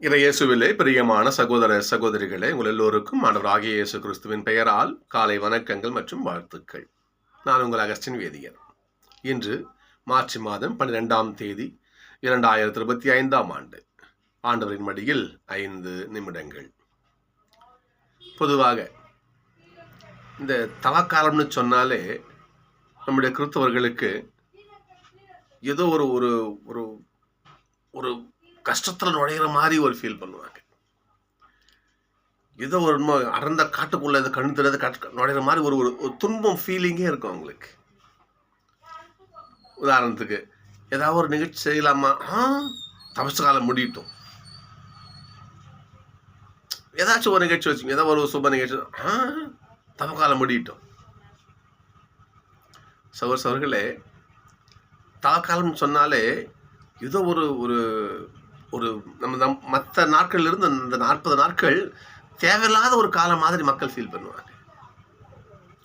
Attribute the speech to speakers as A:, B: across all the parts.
A: இயேசுவிலே பிரியமான சகோதர சகோதரிகளே, உங்கள் எல்லோருக்கும் ஆண்டவராகிய இயேசு கிறிஸ்துவின் பெயரால் காலை வணக்கங்கள் மற்றும் வாழ்த்துக்கள். நான் உங்கள் அகஸ்டின் வேதியர். இன்று மார்ச் மாதம் 12ஆம் தேதி 2025ஆம் ஆண்டு. ஆண்டவரின் மடியில் 5 நிமிடங்கள். பொதுவாக இந்த தவக்காலம்னு சொன்னாலே நம்முடைய கிறிஸ்தவர்களுக்கு ஏதோ ஒரு ஒரு ஒரு ஒரு கஷ்டத்தில் நுழையிற மாதிரி ஒரு ஃபீல் பண்ணுவாங்க. ஏதோ ஒரு அடர்ந்த காட்டுக்குள்ள இதை கண்ணு தெரியாத நுழையிற மாதிரி ஒரு ஒரு துன்பம் ஃபீலிங்கே இருக்கும் அவங்களுக்கு. உதாரணத்துக்கு ஏதாவது ஒரு நிகழ்ச்சி செய்யலாமா, தபசு காலம் முடியட்டும். ஏதாச்சும் ஒரு நிகழ்ச்சி வச்சுங்க, ஏதாவது ஒரு சுப நிகழ்ச்சி, தவக்காலம் முடியட்டும். சகோதரர்களே, தவக்காலம்னு சொன்னாலே ஏதோ ஒரு ஒரு ஒரு நம்ம மற்ற நாட்கள்ல இருந்து இந்த 40 நாட்கள் தேவையில்லாத ஒரு காலம் மாதிரி மக்கள் ஃபீல் பண்ணுவாங்க.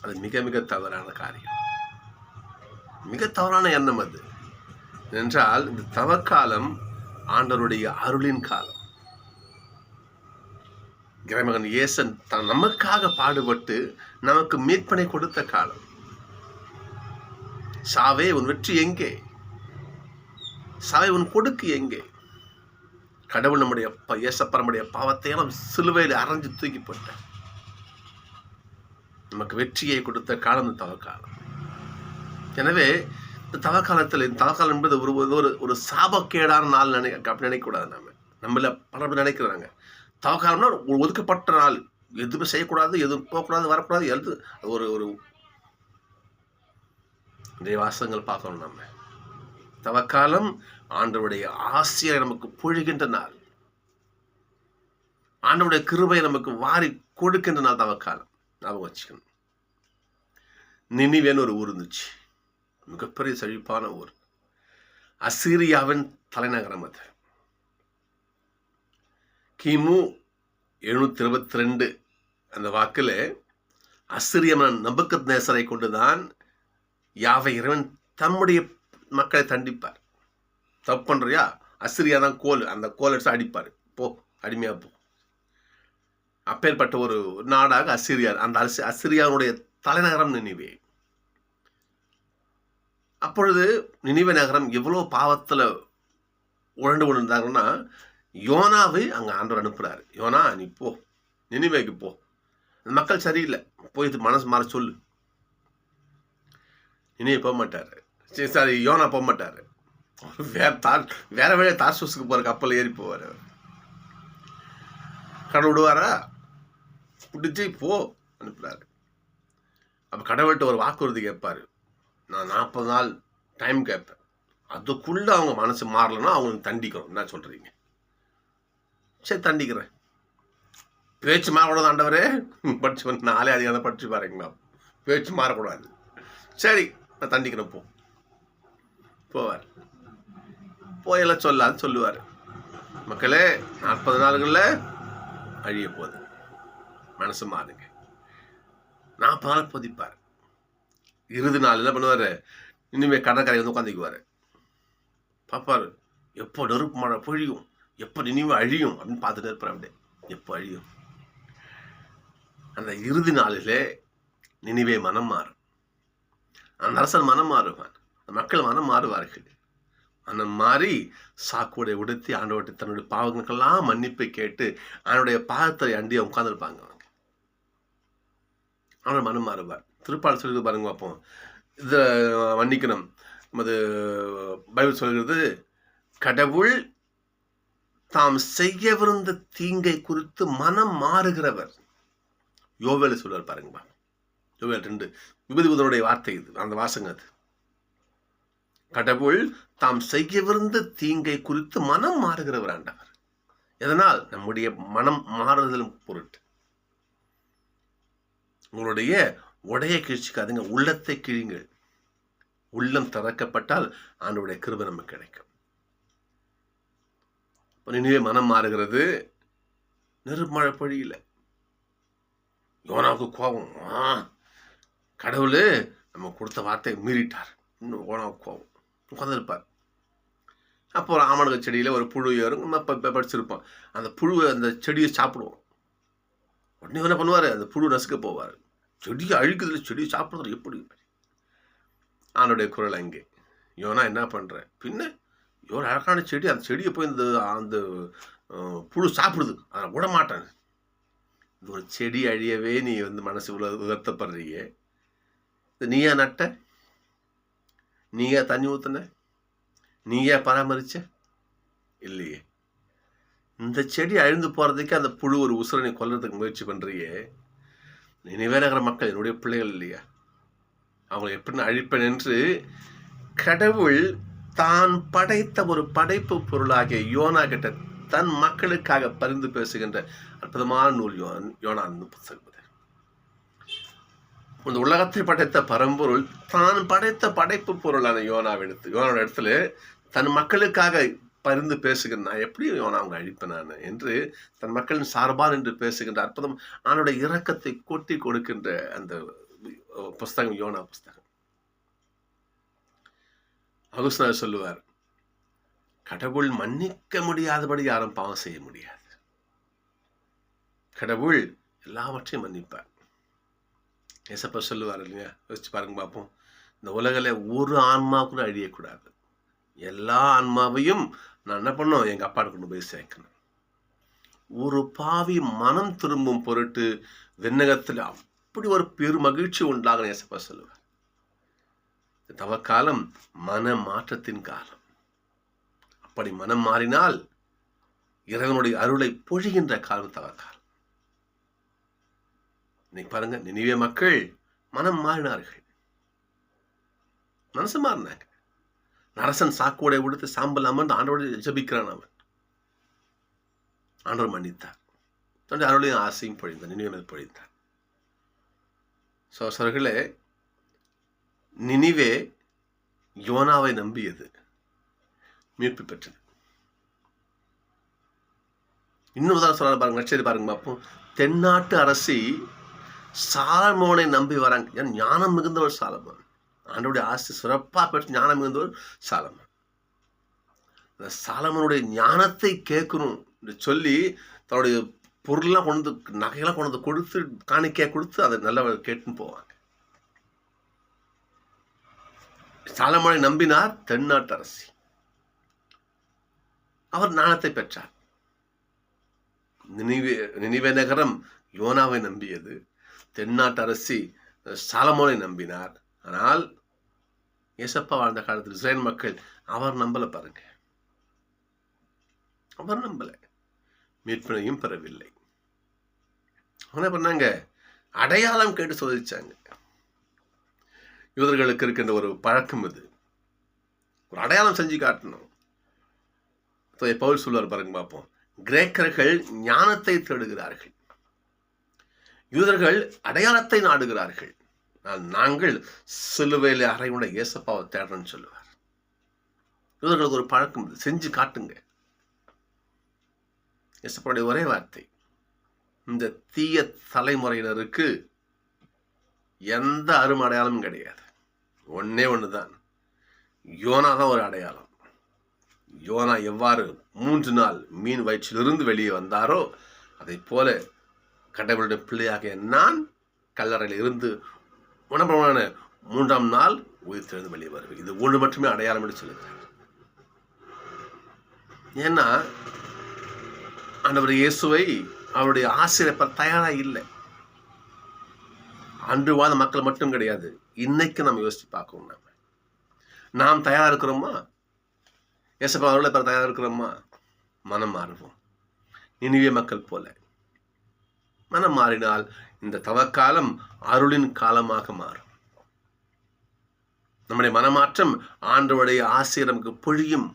A: அது மிக மிக தவறான காரியம், மிக தவறான எண்ணம். அது என்றால் இந்த தவக்காலம் ஆண்டவருடைய அருளின் காலம். இறைமகன் இயேசன் நமக்காக பாடுபட்டு நமக்கு மீட்பனை கொடுத்த காலம். சாவே உன் வெற்றி எங்கே? சாவே உன் கொடுக்கு எங்கே? கடவுள் நம்முடைய இயேசப்பா நம்முடைய பாவத்தை எல்லாம் சிலுவையில் அரைஞ்சு தூக்கி போட்டார். நமக்கு வெற்றியை கொடுத்த காலம் இந்த தவக்காலம். எனவே இந்த தவக்காலத்தில் இந்த தவக்காலம் என்பது ஒரு ஒரு சாபக்கேடான நாள் அப்படி நினைக்கக்கூடாது. நம்மள பலர் நினைக்கிறாங்க தவக்காலம்னா ஒரு ஒதுக்கப்பட்ட நாள், எதுவுமே செய்யக்கூடாது, எதுவும் போகக்கூடாது, வரக்கூடாது. ஒரு ஒரு வாசகங்கள் பார்க்கணும். நம்ம தவக்காலம் ஆண்டவருடைய ஆசையை நமக்கு பொழிகின்ற நாள், ஆண்டவருடைய கிருபையை நமக்கு வாரி கொடுக்கின்ற நாள் தவக்காலம். ஞாபகம் வச்சுக்கணும். நினிவேன்னு ஒரு ஊர் இருந்துச்சு, மிகப்பெரிய செழிப்பான ஊர். அசீரியாவின் தலைநகரம் அது. கிமு 722 அந்த வாக்கில் அசீரியமான நபுக்கத்நேசரை கொண்டுதான் யாவை இறைவன் தம்முடைய மக்களை தண்டிப்பார். தப்பு பண்றியா, அசிரியா தான் கோல், அந்த கோல் எடுத்து அடிப்பார், போ அடிமையா போ. அப்பேற்பட்ட ஒரு நாடாக அசிரியா. அந்த அசிரியாவுடைய தலைநகரம் நினிவே. அப்பொழுது நினிவே நகரம் எவ்வளோ பாவத்தில் உழண்டு கொண்டிருந்தாங்கன்னா, யோனாவை அங்கே ஆண்டவர் அனுப்புறாரு. யோனா, நீ போ, நினிவேக்கு போ, அந்த மக்கள் சரியில்லை, போய் மனசு மாற சொல்லு. நினிவே போக மாட்டாரு. சரி, யோனா போக மாட்டாரு. வேற வழியா தார்சூஸுக்கு போற கப்பல் ஏறி போவார். கடவுள் விடுவாரா? பிடிச்சி போ அனுப்புறாரு. அப்ப கடவுள்கிட்ட ஒரு வாக்குறுதி கேட்பாரு. நான் 40 நாள் டைம் கேட்பேன், அதுக்குள்ள அவங்க மனசு மாறலன்னா அவங்களுக்கு தண்டிக்கணும். என்ன சொல்றீங்க? சரி, தண்டிக்கிறேன். பேச்சு மாறக்கூடாது ஆண்டவரே. படிச்சு 4 அதிகாரம் படிச்சு பாருங்களா, பேச்சு மாறக்கூடாது. சரி, நான் தண்டிக்கிறேன், போ. போவார். போயெல்லாம் சொல்லான்னு சொல்லுவார். மக்களே, 40 நாள்களில் அழிய போகுது, மனசு மாறுங்க. 40 நாள் பொதிப்பார். இறுதி நாள் என்ன பண்ணுவார்? இனிமேல் கடற்கரை வந்து உட்காந்துக்குவார். பார்ப்பார், எப்போ நெருப்பு மழை பொழியும், எப்போ நினைவு அழியும் அப்படின்னு பார்த்துட்டு இருப்பார். அப்படியே எப்போ அழியும். அந்த இறுதி நாளிலே நினைவே மனம் மாறும். அந்த அரசன் மனம் மாறுவான், மக்கள் மனம் மாறுவார்கள். மனம் மாறி சாக்குடைய உடுத்தி ஆண்டவர்கிட்ட தன்னுடைய பாவங்களுக்கெல்லாம் மன்னிப்பை கேட்டு அவனுடைய பாகத்தை அண்டிய உட்கார்ந்துருப்பாங்க. அவங்க அவனோட மனம் மாறுவார். திருப்பால் சொல்லிட்டு பாருங்க பார்ப்போம். இதை மன்னிக்கணும். அது பைபிள் சொல்கிறது, கடவுள் தாம் செய்யவிருந்த தீங்கை குறித்து மனம் மாறுகிறவர். யோவேல் சொல்வார் பாருங்கப்பா. யோவேல் 2 விபதிபுதனுடைய வார்த்தை இது, அந்த வாசங்க அது. கடவுள் தாம் செய்யவிருந்த தீங்கை குறித்து மனம் மாறுகிறவர் ஆண்டவர். எதனால்? நம்முடைய மனம் மாறுதலும் பொருட்டு. உங்களுடைய உடைய கிழிச்சிக்காதுங்க, உள்ளத்தை கிழிங்கள். உள்ளம் திறக்கப்பட்டால் ஆண்டவருடைய கிருபை நமக்கு கிடைக்கும். நினைவே மனம் மாறுகிறது. நெருமழை பொழியல. யோனாவுக்கு கோபம். கடவுள் நம்ம கொடுத்த வார்த்தையை மீறிட்டார். இன்னும் யோனாவுக்கு கோபம். உட்கார்ந்துருப்பார். அப்போ ஒரு ஆமணக செடியில் ஒரு புழு ஏறும். நம்ம படிச்சிருப்போம். அந்த புழு அந்த செடியை சாப்பிடுவோம். உடனே என்ன பண்ணுவார்? அந்த புழு நசுக்க போவார். செடியை அழிக்குதுல, செடியை சாப்பிடுறது எப்படி? ஆணுடைய குரல் அங்கே. யோனா என்ன பண்ணுறேன்? பின்ன எவ்வளோ அழகான செடி, அந்த செடியை போய் அந்த புழு சாப்பிடுது, அதை விட மாட்டேன். இந்த ஒரு செடி அழியவே நீ மனசு வருத்தப்படுறியே. நீயா நட்ட? நீயா தண்ணி ஊத்துன? நீயா பராமரிச்ச? இல்லையே. இந்த செடி அழிந்து போறதுக்கு அந்த புழு ஒரு உசுரனை கொல்றதுக்கு முயற்சி பண்றியே. நினைவே நகர மக்கள் என்னுடைய பிள்ளைகள் இல்லையா? அவங்களை எப்படி அழிப்பேன் என்று கடவுள் தான் படைத்த ஒரு படைப்பு பொருளாகிய யோனா கிட்ட தன் மக்களுக்காக பரிந்து பேசுகின்ற அற்புதமான நூல் யோனா புத்தகம். இந்த உலகத்தை படைத்த பரம்பொருள் தான் படைத்த படைப்பு பொருளான யோனாவோட இடத்துல தன் மக்களுக்காக பரிந்து பேசுகின்ற, நான் எப்படி யோனா அவங்க அழிப்பேன் நான் என்று தன் மக்களின் சார்பான் என்று பேசுகின்ற அற்புதம் அவனுடைய இரக்கத்தை கொட்டி கொடுக்கின்ற அந்த புஸ்தகம் யோனா புஸ்தகம். அகுஸ்தினார் சொல்லுவார், கடவுள் மன்னிக்க முடியாதபடி யாரும் பாவம் செய்ய முடியாது. கடவுள் எல்லாவற்றையும் மன்னிப்பார். ஏசப்பா சொல்லுவார் இல்லையா? யோசிச்சு பாருங்க பார்ப்போம். இந்த உலகில் ஒரு ஆன்மா கூட அழியக்கூடாது. எல்லா ஆன்மாவையும் நான் என்ன பண்ணோம்? எங்கள் அப்பாட்ட கொண்டு போய் சேர்க்கணும். ஒரு பாவி மனம் திரும்பும் பொருட்டு விண்ணகத்தில் அப்படி ஒரு பெரு மகிழ்ச்சி உண்டாக ஏசப்பா சொல்லுவார். தவக்காலம் மன மாற்றத்தின் காலம். அப்படி மனம் மாறினால் இறைவனுடைய அருளை பொழிகின்ற காலம் தவக்காலம். இன்னைக்கு பாருங்க, நினிவே மக்கள் மனம் மாறினார்கள், மனசு மாறினாங்க. நரசன் சாக்கோடை உடுத்து சாம்பல் அமர்ந்து ஆண்டோடு ஜபிக்கிறான். அவன் ஆண்டவர் மன்னித்தார். தன்னுடைய அருளையும் ஆசையும் பொழிந்தார், நினிவே பொழிந்தார். சோசர்களே, நினிவே யோனாவை நம்பியது, மீட்பு பெற்றது. இன்னும் உதாரணம் சொல்ல பாருங்க, நச்சரி பாருங்க பார்ப்போம். தென்னாட்டு அரசி சாலமோனை நம்பி வராங்க. ஞானம் மிகுந்தவர் சாலமோன். ஆண்டோடைய ஆசை சிறப்பாக பெற்று ஞானம் மிகுந்தவர் சாலமோன். அந்த சாலமோனுடைய ஞானத்தை கேட்கணும் என்று சொல்லி தன்னுடைய பொருள்லாம் கொண்டு, நகையெல்லாம் கொண்டு கொடுத்து, காணிக்கையாக கொடுத்து அதை நல்ல கேட்டுன்னு போவாங்க. சாலமோனை நம்பினார் தென்னாட்டு அரசி. அவர் ஞானத்தை பெற்றார். நினிவே நகரம் யோனாவை நம்பியது. தென்னாட்டு அரசி சாலமோனை நம்பினார். ஆனால் ஏசப்பா வாழ்ந்த காலத்தில் இஸ்ரேல் மக்கள் அவர் நம்பல. பாருங்க, அவர் நம்பல, மீட்பினையும் பெறவில்லை. என்ன பண்ணாங்க? அடையாளம் கேட்டு சோதிச்சாங்க. யூதர்களுக்கு இருக்கின்ற ஒரு பழக்கம் இது, ஒரு அடையாளம் செஞ்சு காட்டணும். பவுல் சொல்வார் பாருங்க பார்ப்போம். கிரேக்கர்கள் ஞானத்தை தேடுகிறார்கள், யூதர்கள் அடையாளத்தை நாடுகிறார்கள். நாங்கள் சிலுவையில் அறையுண்ட இயேசப்பாவை தேடுறோன்னு சொல்லுவார். யூதர்களுக்கு ஒரு பழக்கம் இது, செஞ்சு காட்டுங்க. இயேசப்பாவுடைய ஒரே வார்த்தை, இந்த தீய தலைமுறையினருக்கு எந்த அரும் அடையாளமும் கிடையாது. ஒன்னே ஒண்ணுதான், யோனா தான் ஒரு அடையாளம். யோனா எவ்வாறு 3 நாள் மீன் வயிற்றிலிருந்து வெளியே வந்தாரோ அதை போல கடவுளுடைய பிள்ளையாக நான் கல்லறையில் இருந்து உணர்வான 3ஆம் நாள் உயிர்த்தெழுந்து வெளியே வருவேன். இது ஒன்று மட்டுமே அடையாளம் என்று சொல்லுகிறார். ஏன்னா ஆண்டவர் இயேசுவை அவருடைய ஆசிரியப்ப தயாராக இல்லை. அன்று வாழ்ந்த மக்கள் மட்டும் கிடையாது, இன்னைக்கு நம்ம யோசிச்சு பார்க்கணும். நாம் தயாரா இருக்கிறோமா? ஏசப்பா அவர்களை தயாரா இருக்கிறோமா? மனம் மாறுவோம். நினிவே மக்கள் போல மனம் மாறினால் இந்த தவக்காலம் அருளின் காலமாக மாறும். நம்முடைய மனமாற்றம் ஆண்டவருடைய ஆசிரியர் நமக்கு பொழியும்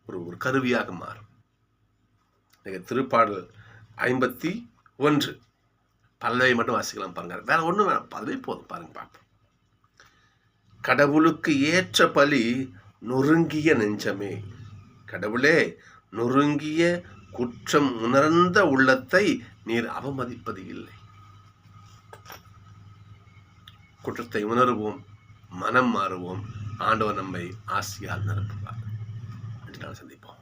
A: ஒரு கருவியாக மாறும். திருப்பாடல் 51 பல்லவை மட்டும் வாசிக்கலாம் பாருங்க, வேற ஒண்ணும் வேணாம், பல்லவை போதும் பாருங்க பார்ப்போம். கடவுளுக்கு ஏற்ற பலி நொறுங்கிய நெஞ்சமே. கடவுளே, நொறுங்கிய குற்றம் உணர்ந்த உள்ளத்தை நீர் அவமதிப்பது இல்லை. குற்றத்தை உணர்வோம், மனம் மாறுவோம், ஆண்டவர் நம்மை ஆசியால் நிரப்புவார். அடுத்த நாள் சந்திப்போம்.